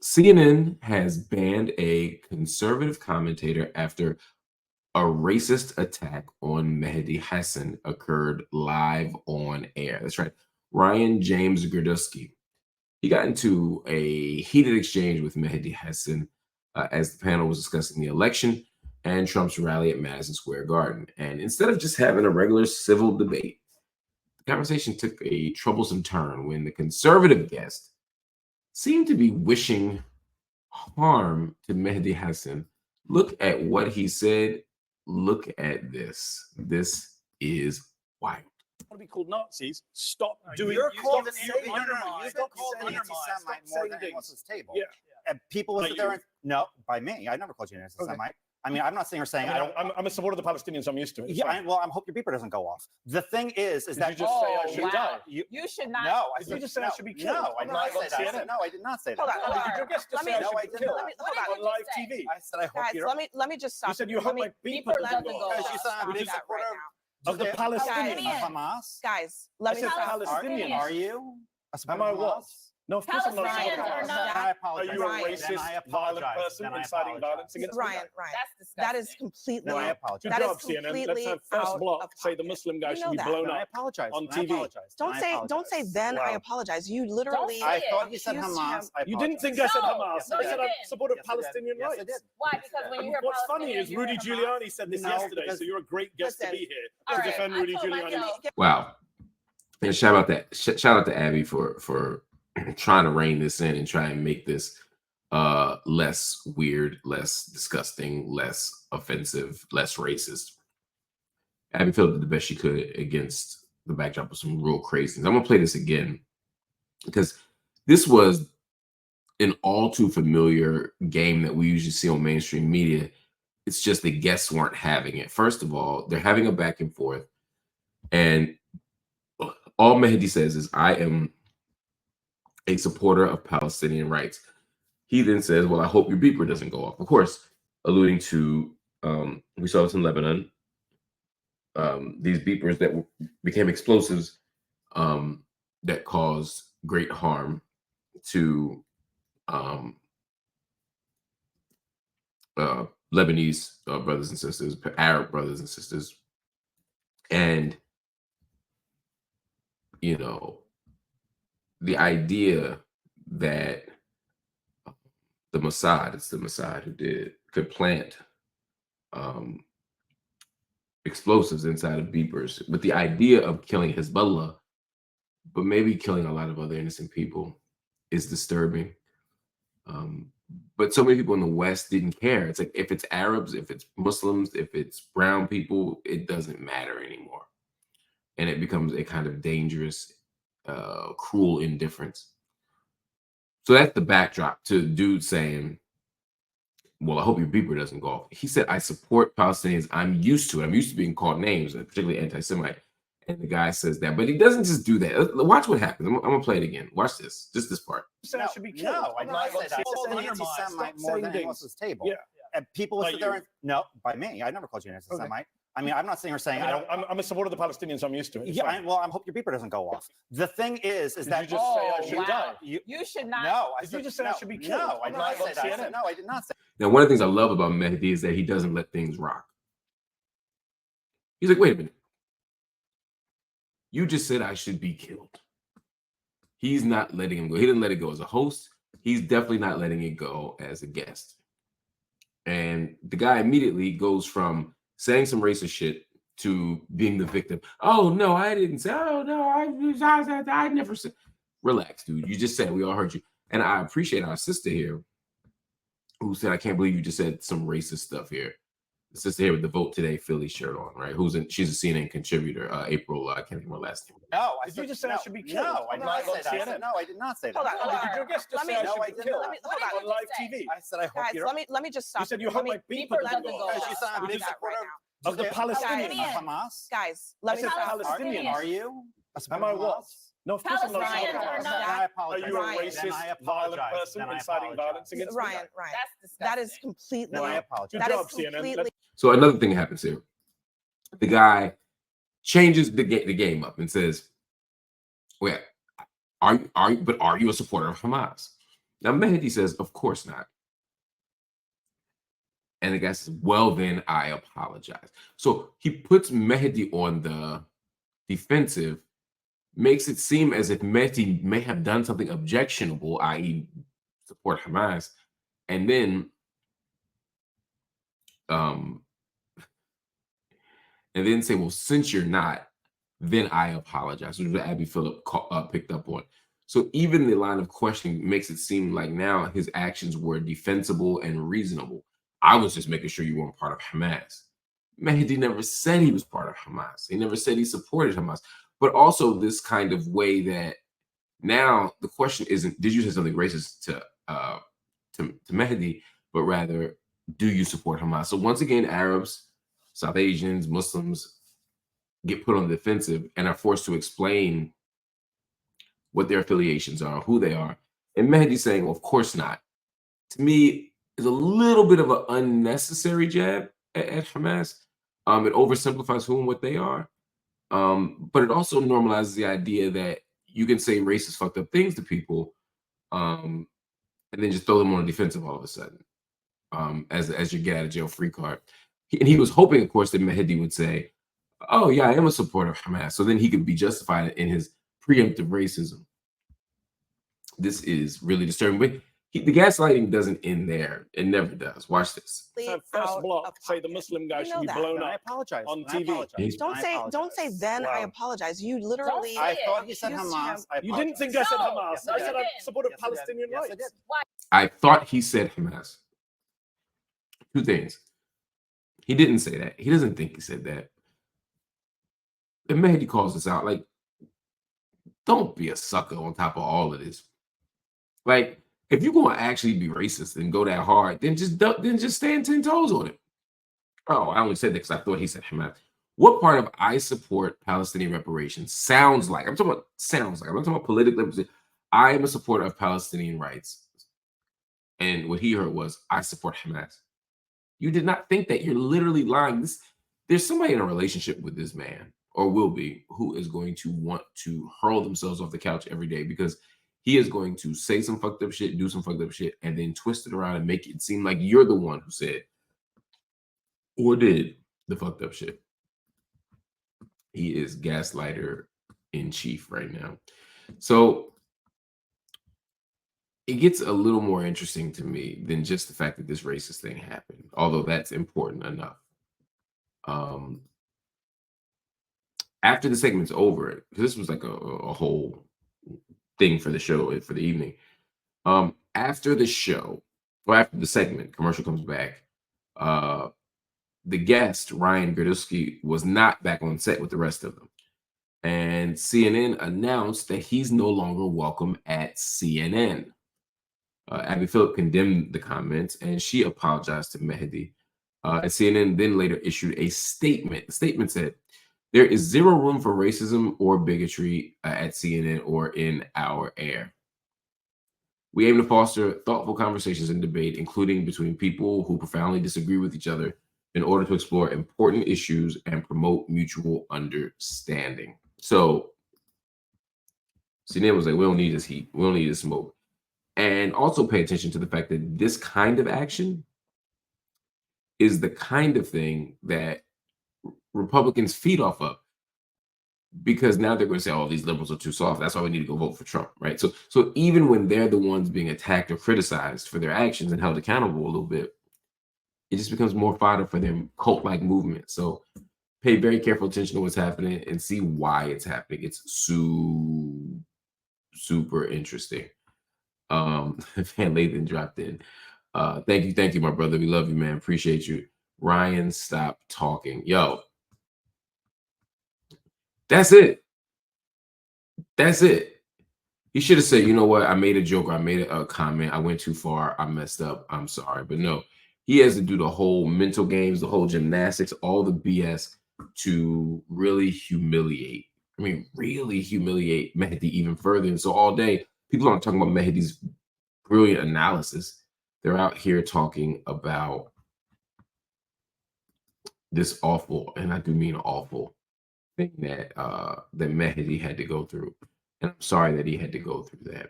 CNN has banned a conservative commentator after a racist attack on Mehdi Hasan occurred live on air. That's right. Ryan James Girdusky. He got into a heated exchange with Mehdi Hasan as the panel was discussing the election and Trump's rally at Madison Square Garden. And instead of just having a regular civil debate, the conversation took a troublesome turn when the conservative guest seemed to be wishing harm to Mehdi Hasan. Look at what he said. Look at this. This is wild. Want to be called Nazis? Stop doing. You're called an You've been called an anti-Semite more than anyone else's table. Yeah. And people will sit there and no, by me. I never called you an anti-Semite. I mean, I'm not sitting here saying I don't. I'm a supporter of the Palestinians. I'm used to it. Yeah, I hope your beeper doesn't go off. The thing is that you just say I should die? You should not. No, Did you just say I should be killed? No, I did not say that. I said, no, I did not say that. Hold on. Did your guest just say I should be killed on live TV? I said I hope Guys, you don't. let me just stop. You said you hope my beeper doesn't go off. Because you said I'm a big supporter of the Palestinians. of Hamas. Guys, let I me said stop. Palestinians. Are you? Am I what? No, of course I'm not. Palestinians are not- I apologize. Are you a Ryan. racist, violent person inciting violence against Ryan, me? Ryan, That's disgusting. that is completely. No, I apologize. Good That job, is CNN. Let's completely have first out block of say the pocket. Muslim guy You should know be that. blown I up apologize. on I TV. apologize. Don't say then I Wow. apologize. You literally. Don't I say thought you said accused Hamas. him. I You didn't think apologize. I said No, Hamas. no, I you said I didn't. support of Yes, I did. Palestinian Yes, I rights. did. Why? Because when you hear What's funny Palestinian, is you Rudy hear Giuliani said this No, yesterday, because- so you're a great guest to Listen. be here All to right, defend I Rudy told Giuliani. myself- Wow. And shout out to Abby for trying to rein this in and try and make this less weird, less disgusting, less offensive, less racist. Abby did the best she could against the backdrop of some real craziness. I'm gonna play this again because this was an all too familiar game that we usually see on mainstream media. It's just the guests weren't having it. First of all, they're having a back and forth, and all Mehdi says is, I am a supporter of Palestinian rights. He then says, well, I hope your beeper doesn't go off. Of course, alluding to, we saw this in Lebanon, these beepers that became explosives that caused great harm to Lebanese brothers and sisters, Arab brothers and sisters. And, you know, the idea that the Mossad, it's the Mossad who could plant explosives inside of beepers with the idea of killing Hezbollah, but maybe killing a lot of other innocent people is disturbing. But so many people in the West didn't care. It's like, if it's Arabs, if it's Muslims, if it's brown people, it doesn't matter anymore. And it becomes a kind of dangerous, cruel indifference. So that's the backdrop to dude saying, well, I hope your beeper doesn't go off. He said, I support Palestinians. I'm used to it. I'm used to being called names, particularly anti-Semite. And the guy says that, but he doesn't just do that. Watch what happens. I'm gonna play it again. Watch this. Just this part. I should be killed. No, I did not say that. I said an anti-Semite more than anyone else's table. Yeah. And people will sit there and no, by me. I never called you an anti-Semite. I mean, I'm not sitting here saying I don't. I'm a supporter of the Palestinians. I'm used to it. Yeah, I hope your beeper doesn't go off. The thing is Did that you just say I should die? You should not. No, I Did said you just say I should be killed? No, I did not say that. I said, no, I did not say. Now, one of the things I love about Mehdi is that he doesn't let things rock. He's like, wait a minute. You just said I should be killed. He's not letting him go. He didn't let it go as a host. He's definitely not letting it go as a guest. And the guy immediately goes from saying some racist shit to being the victim. Oh, no, I didn't say. Oh, no, I never said. Relax, dude. You just said, we all heard you. And I appreciate our sister here who said, I can't believe you just said some racist stuff here. The sister here with the Vote Today Philly shirt on, right? She's a CNN contributor. April, I can't remember her last name. No, Did you just say I should be killed? No, I did not say that. I said, no, I did not say that. Hold on. Did your guest just say I should be killed on live TV? I said I hope Guys, you don't. let me just stop. You said you hope my beeper doesn't go Because off. you said I'm a big Stop that supporter right Of the Palestinians. Guys, Hamas. Guys, let I me said stop. Palestinians. Are you? Am I what? No, of course I'm not. Palestinians are Then not. I Are apologize. you a Ryan. Then racist, I violent apologize. person Then I inciting apologize. violence against me? Ryan, That's disgusting. that is completely. Then I apologize. Good That job, is CNN. completely. So another thing happens here. The guy changes the game up and says, well, are you a supporter of Hamas? Now Mehdi says, of course not. And the guy says, well, then I apologize. So he puts Mehdi on the defensive, makes it seem as if Mehdi may have done something objectionable, i.e., support Hamas, and then say, well, since you're not, then I apologize, which is what Abby Phillip picked up on. So even the line of questioning makes it seem like now his actions were defensible and reasonable. I was just making sure you weren't part of Hamas. Mehdi never said he was part of Hamas. He never said he supported Hamas. But also this kind of way that now the question isn't, did you say something racist to Mehdi, but rather, do you support Hamas? So once again, Arabs, South Asians, Muslims get put on the defensive and are forced to explain what their affiliations are, who they are. And Mehdi saying, well, of course not, to me, is a little bit of an unnecessary jab at Hamas. It oversimplifies who and what they are. But it also normalizes the idea that you can say racist, fucked up things to people, and then just throw them on the defensive all of a sudden, as your get out of jail free card. And he was hoping, of course, that Mehdi would say, oh, yeah, I am a supporter of Hamas. So then he could be justified in his preemptive racism. This is really disturbing. But the gaslighting doesn't end there. It never does. Watch this. So first block, say the Muslim guy should be blown I up apologize. on I TV. apologize. Don't say then I Wow. apologize. You literally. I thought you said accused Hamas. him- I You didn't think I apologize. said No. Hamas. Yes, I I said did. I support Yes, I did. Palestinian Yes, I rights. did. I thought he said Hamas. Two things. He didn't say that. He doesn't think he said that. And Mehdi calls us out. Like, don't be a sucker on top of all of this. Like, if you're going to actually be racist and go that hard, then just stand 10 toes on it. Oh, I only said that because I thought he said Hamas. What part of I support Palestinian reparations sounds like? I'm talking about sounds like. I'm not talking about politically. I am a supporter of Palestinian rights. And what he heard was, I support Hamas. You did not think that. You're literally lying. There's somebody in a relationship with this man, or will be, who is going to want to hurl themselves off the couch every day because he is going to say some fucked up shit, do some fucked up shit, and then twist it around and make it seem like you're the one who said or did the fucked up shit. He is gaslighter in chief right now. So it gets a little more interesting to me than just the fact that this racist thing happened, although that's important enough. After the segment's over, because this was like a whole thing for the show, for the evening. After the show, or after the segment, commercial comes back, the guest, Ryan Girdusky, was not back on set with the rest of them. And CNN announced that he's no longer welcome at CNN. Abby Phillip condemned the comments and she apologized to Mehdi. And CNN then later issued a statement. The statement said, there is zero room for racism or bigotry at CNN or in our air. We aim to foster thoughtful conversations and debate, including between people who profoundly disagree with each other, in order to explore important issues and promote mutual understanding. So CNN was like, we don't need this heat. We don't need this smoke. And also pay attention to the fact that this kind of action is the kind of thing that Republicans feed off of, because now they're going to say, oh, these liberals are too soft. That's why we need to go vote for Trump, right? So even when they're the ones being attacked or criticized for their actions and held accountable a little bit, it just becomes more fodder for their cult-like movement. So pay very careful attention to what's happening and see why it's happening. It's super interesting. Van Lathan dropped in. Thank you, my brother. We love you, man. Appreciate you. Ryan, stop talking. Yo, that's it. That's it. He should have said, you know what? I made a joke. I made a comment. I went too far. I messed up. I'm sorry. But no, he has to do the whole mental games, the whole gymnastics, all the BS to really humiliate. I mean, really humiliate Mehdi even further. And so all day, people aren't talking about Mehdi's brilliant analysis. They're out here talking about this awful, and I do mean awful, thing that that Mehdi had to go through. And I'm sorry that he had to go through that.